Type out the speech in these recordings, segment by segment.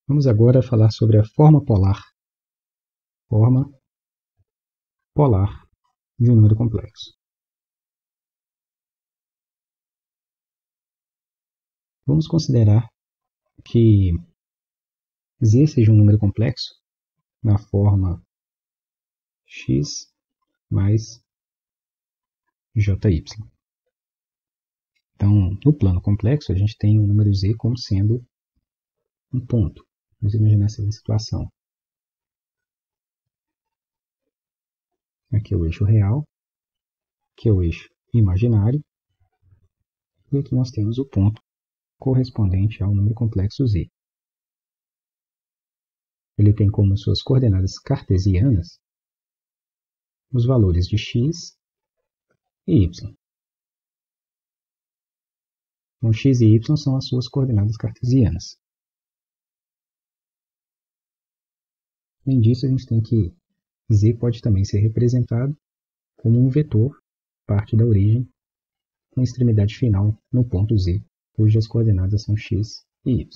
Vamos agora falar sobre a forma polar. Forma polar de um número complexo. Vamos considerar que Z seja um número complexo na forma x mais jy. Então, no plano complexo, a gente tem o número Z como sendo um ponto. Vamos imaginar essa situação. Aqui é o eixo real, aqui é o eixo imaginário, e aqui nós temos o ponto correspondente ao número complexo Z. Ele tem como suas coordenadas cartesianas os valores de x e y. Então, x e y são as suas coordenadas cartesianas. Além disso, a gente tem que Z pode também ser representado como um vetor, parte da origem, com extremidade final no ponto Z, cujas coordenadas são x e y.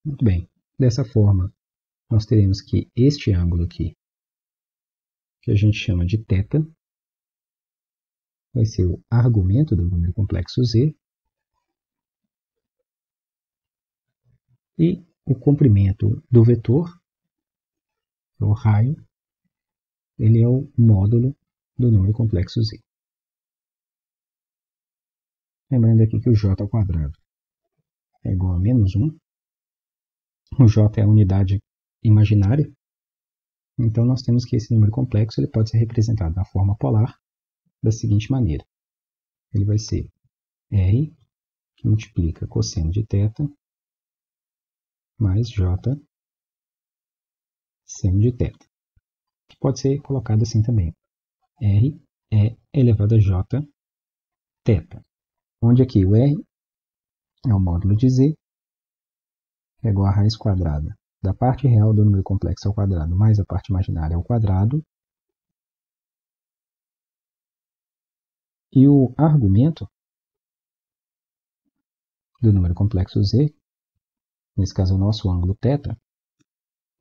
Muito bem. Dessa forma, nós teremos que este ângulo aqui, que a gente chama de θ, vai ser o argumento do número complexo Z, e o comprimento do vetor, o raio, ele é o módulo do número complexo Z. Lembrando aqui que o j ao quadrado é igual a menos 1. O j é a unidade imaginária. Então, nós temos que esse número complexo ele pode ser representado na forma polar da seguinte maneira. Ele vai ser R, que multiplica cosseno de θ, mais J, seno de θ. Que pode ser colocado assim também. R é elevado a J, θ. Onde aqui o R é o módulo de Z, que é igual a raiz quadrada da parte real do número complexo ao quadrado mais a parte imaginária ao quadrado. E o argumento do número complexo Z, nesse caso o nosso ângulo θ,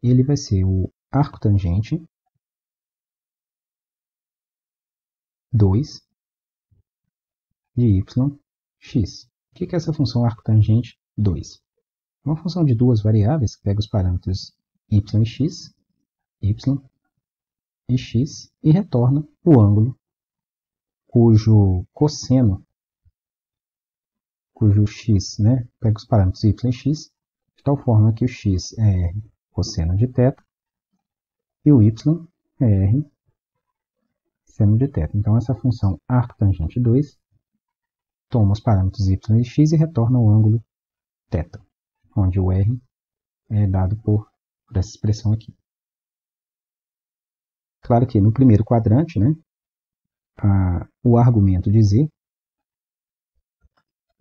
ele vai ser o arco tangente 2 de yx. O que é essa função arco tangente 2? É uma função de duas variáveis que pega os parâmetros y e x e retorna o ângulo cujo x, pega os parâmetros y e x, de tal forma que o x é cosseno de θ e o y é r seno de θ. Então, essa função arco tangente 2 toma os parâmetros y e x e retorna o ângulo θ, onde o r é dado por essa expressão aqui. Claro que no primeiro quadrante, o argumento de z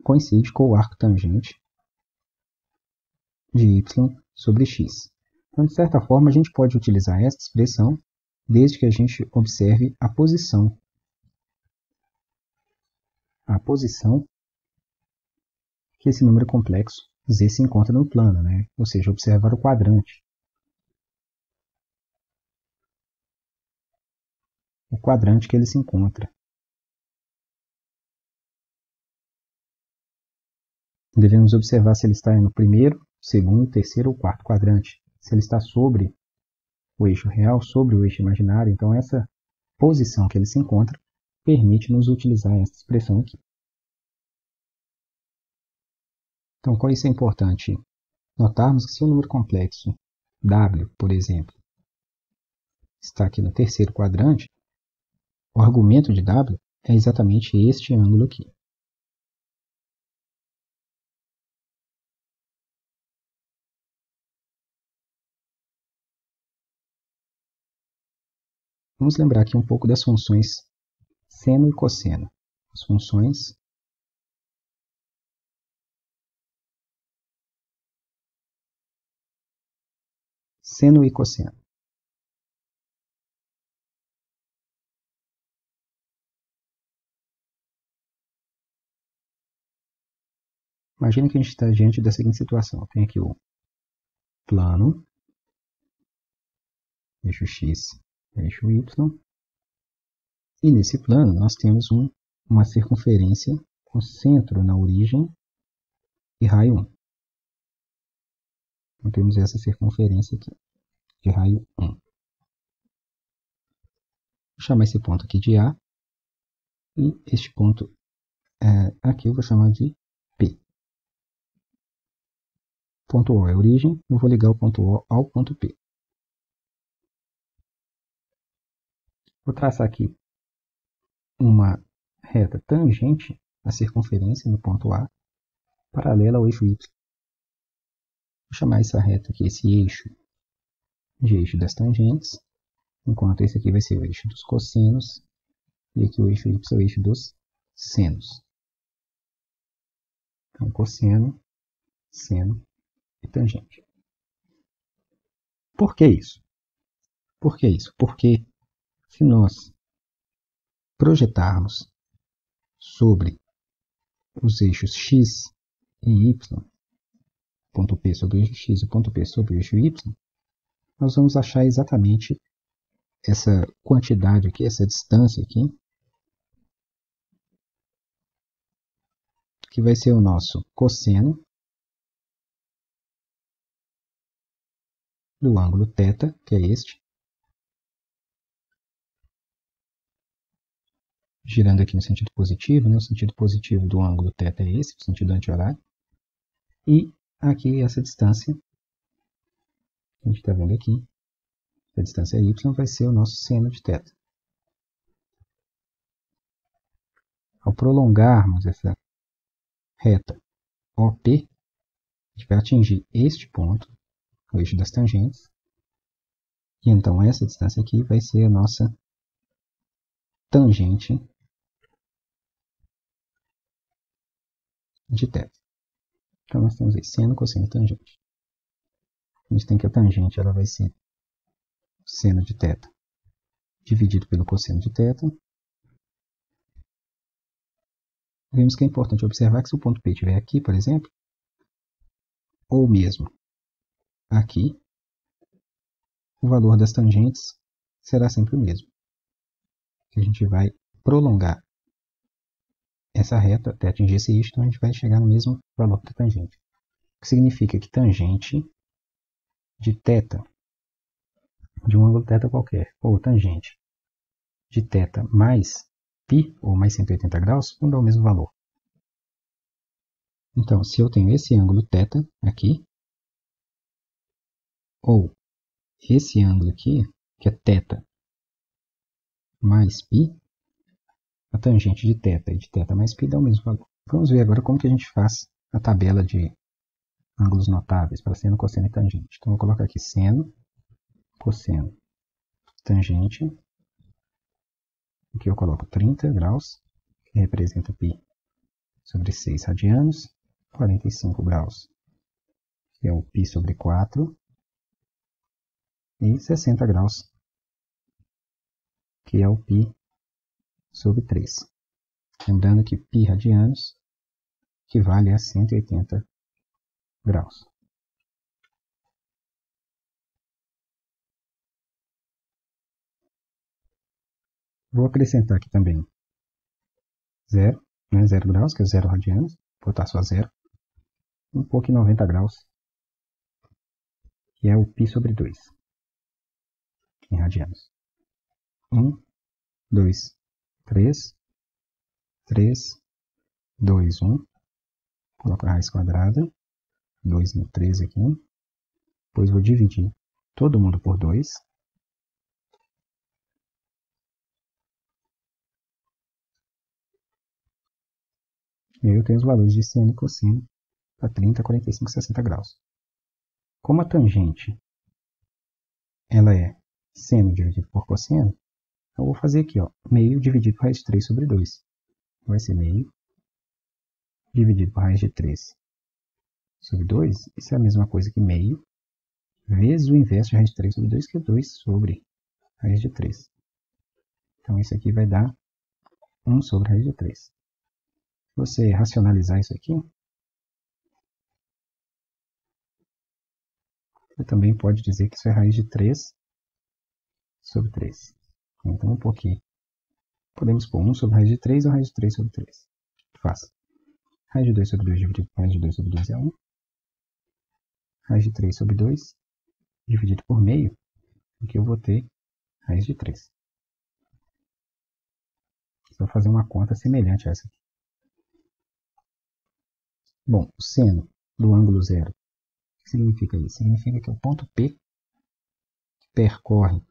coincide com o arco tangente de y sobre x. Então, de certa forma, a gente pode utilizar esta expressão desde que a gente observe a posição que esse número complexo z se encontra no plano, ou seja, observar o quadrante. O quadrante que ele se encontra. Devemos observar se ele está no primeiro, segundo, terceiro ou quarto quadrante. Se ele está sobre o eixo real, sobre o eixo imaginário, então essa posição que ele se encontra permite-nos utilizar essa expressão aqui. Então, com isso é importante notarmos que se o número complexo W, por exemplo, está aqui no terceiro quadrante, o argumento de W é exatamente este ângulo aqui. Vamos lembrar aqui um pouco das funções seno e cosseno. As funções seno e cosseno. Imagina que a gente está diante da seguinte situação. Tem aqui o plano, eixo X, eixo Y. E nesse plano nós temos uma circunferência com centro na origem e raio 1. Então temos essa circunferência aqui, de raio 1. Vou chamar esse ponto aqui de A. E este ponto aqui eu vou chamar de P. Ponto O é a origem, eu vou ligar o ponto O ao ponto P. Vou traçar aqui uma reta tangente à circunferência no ponto A, paralela ao eixo Y. Vou chamar essa reta aqui, esse eixo, de eixo das tangentes, enquanto esse aqui vai ser o eixo dos cossenos, e aqui o eixo Y é o eixo dos senos. Então, cosseno, seno e tangente. Por que isso? Por que isso? Porque se nós projetarmos sobre os eixos X e Y, ponto P sobre o eixo X e ponto P sobre o eixo Y, nós vamos achar exatamente essa quantidade aqui, essa distância aqui, que vai ser o nosso cosseno do ângulo θ, que é este, girando aqui no sentido positivo, né? O sentido positivo do ângulo θ é esse, o sentido anti-horário, e aqui essa distância, a gente está vendo aqui, a distância y vai ser o nosso seno de θ. Ao prolongarmos essa reta OP, a gente vai atingir este ponto, o eixo das tangentes, e então essa distância aqui vai ser a nossa tangente de θ. Então nós temos aí seno, cosseno e tangente. A gente tem que a tangente ela vai ser seno de θ dividido pelo cosseno de θ. Vemos que é importante observar que se o ponto P estiver aqui, por exemplo, ou mesmo aqui, o valor das tangentes será sempre o mesmo. A gente vai prolongar essa reta até atingir esse eixo, então a gente vai chegar no mesmo valor da tangente. O que significa que tangente de θ, de um ângulo θ qualquer, ou tangente de θ mais π, ou mais 180 graus, vão dar o mesmo valor. Então, se eu tenho esse ângulo θ aqui, ou esse ângulo aqui, que é θ mais π, a tangente de θ e de θ mais π dá o mesmo valor. Vamos ver agora como que a gente faz a tabela de ângulos notáveis para seno, cosseno e tangente. Então, eu vou colocar aqui seno, cosseno, tangente. Aqui eu coloco 30 graus, que representa π sobre 6 radianos. 45 graus, que é o π sobre 4. E 60 graus, que é o π sobre 3. Lembrando que π radianos equivale a 180 graus. Vou acrescentar aqui também 0, né, 0 graus, que é 0 radianos. Vou botar só 0. Um pouco em 90 graus, que é o π sobre 2, em radianos. 1, 2, 3, 3, 2, 1. Coloco a raiz quadrada, 2 no 13 aqui. Depois vou dividir todo mundo por 2. E aí eu tenho os valores de seno e cosseno para 30, 45 e 60 graus. Como a tangente ela é seno dividido por cosseno, eu vou fazer aqui, ó, meio dividido por raiz de 3 sobre 2. Vai ser meio dividido por raiz de 3 sobre 2. Isso é a mesma coisa que meio vezes o inverso de raiz de 3 sobre 2, que é 2 sobre raiz de 3. Então, isso aqui vai dar 1 sobre raiz de 3. Se você racionalizar isso aqui, Ele também pode dizer que isso é raiz de 3 sobre 3. Então, um pouquinho. Podemos pôr 1 sobre raiz de 3 ou raiz de 3 sobre 3. Fácil. Raiz de 2 sobre 2 dividido por raiz de 2 sobre 2 é 1. Raiz de 3 sobre 2 dividido por meio, aqui eu vou ter raiz de 3. Vou fazer uma conta semelhante a essa aqui. Bom, o seno do ângulo zero, o que significa isso? Significa que o ponto P percorre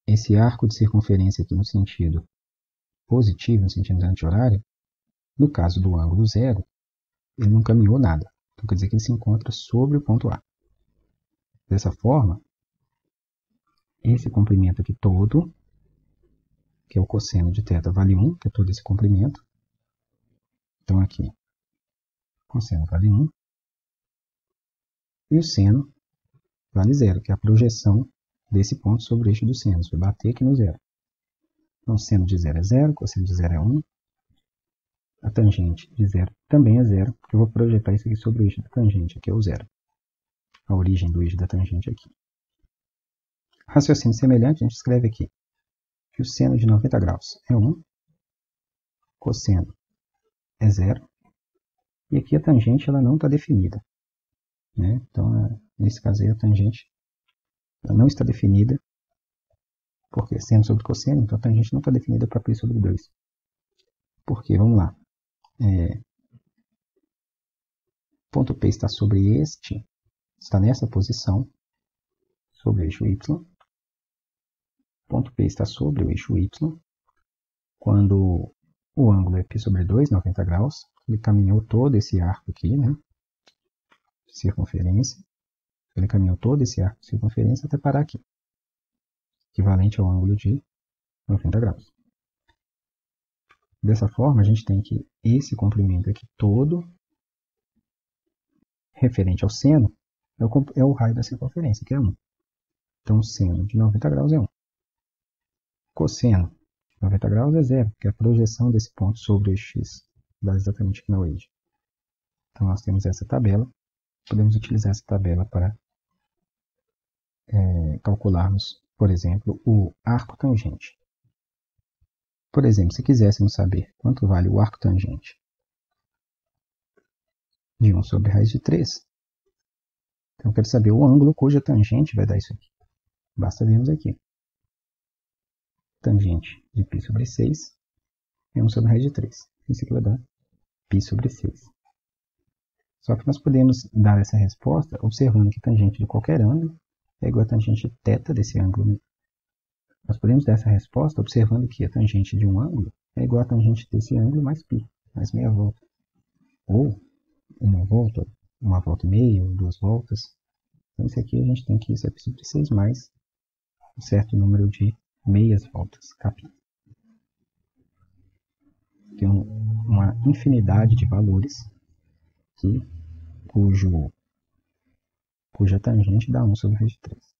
esse arco de circunferência aqui no sentido positivo, no sentido anti-horário. No caso do ângulo zero, ele não caminhou nada. Então quer dizer que ele se encontra sobre o ponto A. Dessa forma, esse comprimento aqui todo, que é o cosseno de θ, vale 1, que é todo esse comprimento. Então aqui, cosseno vale 1. E o seno vale 0, que é a projeção desse ponto sobre o eixo do seno. Vai bater aqui no zero. Então, seno de 0 é 0, cosseno de 0 é 1. A tangente de 0 também é 0, porque eu vou projetar isso aqui sobre o eixo da tangente, que é o 0. A origem do eixo da tangente aqui. Raciocínio semelhante, a gente escreve aqui que o seno de 90 graus é 1, cosseno é 0, e aqui a tangente ela não está definida. Né? Então, nesse caso aí, a tangente ela não está definida, porque seno sobre cosseno, então a tangente não está definida para π sobre 2. Por quê? Vamos lá. Ponto P está sobre este, está nessa posição, sobre o eixo y. Ponto P está sobre o eixo y. Quando o ângulo é π sobre 2, 90 graus, ele caminhou todo esse arco aqui, né? Circunferência. Ele caminhou todo esse arco de circunferência até parar aqui, equivalente ao ângulo de 90 graus. Dessa forma, a gente tem que esse comprimento aqui todo, referente ao seno, é o raio da circunferência, que é 1. Então, o seno de 90 graus é 1. Cosseno de 90 graus é 0, que é a projeção desse ponto sobre o eixo x, dá exatamente aqui na origem. Então, nós temos essa tabela. Podemos utilizar essa tabela para calcularmos, por exemplo, o arco tangente. Por exemplo, se quiséssemos saber quanto vale o arco tangente de 1 sobre raiz de 3, então eu quero saber o ângulo cuja tangente vai dar isso aqui. Basta vermos aqui. Tangente de π sobre 6 é 1 sobre raiz de 3. Isso aqui vai dar π sobre 6. Só que nós podemos dar essa resposta observando que tangente de qualquer ângulo é igual a tangente θ desse ângulo. Nós podemos dar essa resposta observando que a tangente de um ângulo é igual a tangente desse ângulo mais π, mais meia volta. Ou uma volta e meia, ou 2 voltas. Então, isso aqui a gente tem que isso é π sobre 6 mais um certo número de meias voltas, kπ. Tem uma infinidade de valores cuja tangente dá 1 sobre raiz de 3.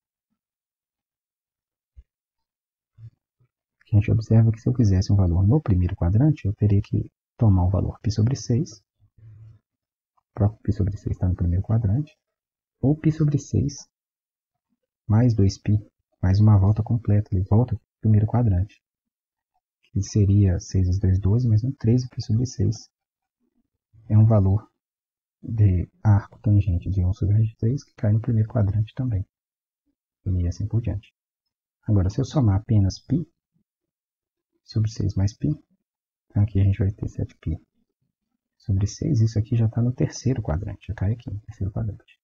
A gente observa que se eu quisesse um valor no primeiro quadrante, eu teria que tomar o valor π sobre 6. O próprio π sobre 6 está no primeiro quadrante. Ou π sobre 6 mais 2π, mais uma volta completa. Ele volta para o primeiro quadrante. Que seria 6 vezes 2, 12, mais um 13 π sobre 6. É um valor de arco tangente de 1 sobre raiz de 3 que cai no primeiro quadrante também. E assim por diante. Agora, se eu somar apenas π sobre 6 mais π, então aqui a gente vai ter 7π sobre 6. Isso aqui já está no terceiro quadrante, já cai aqui no terceiro quadrante.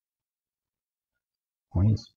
Com isso,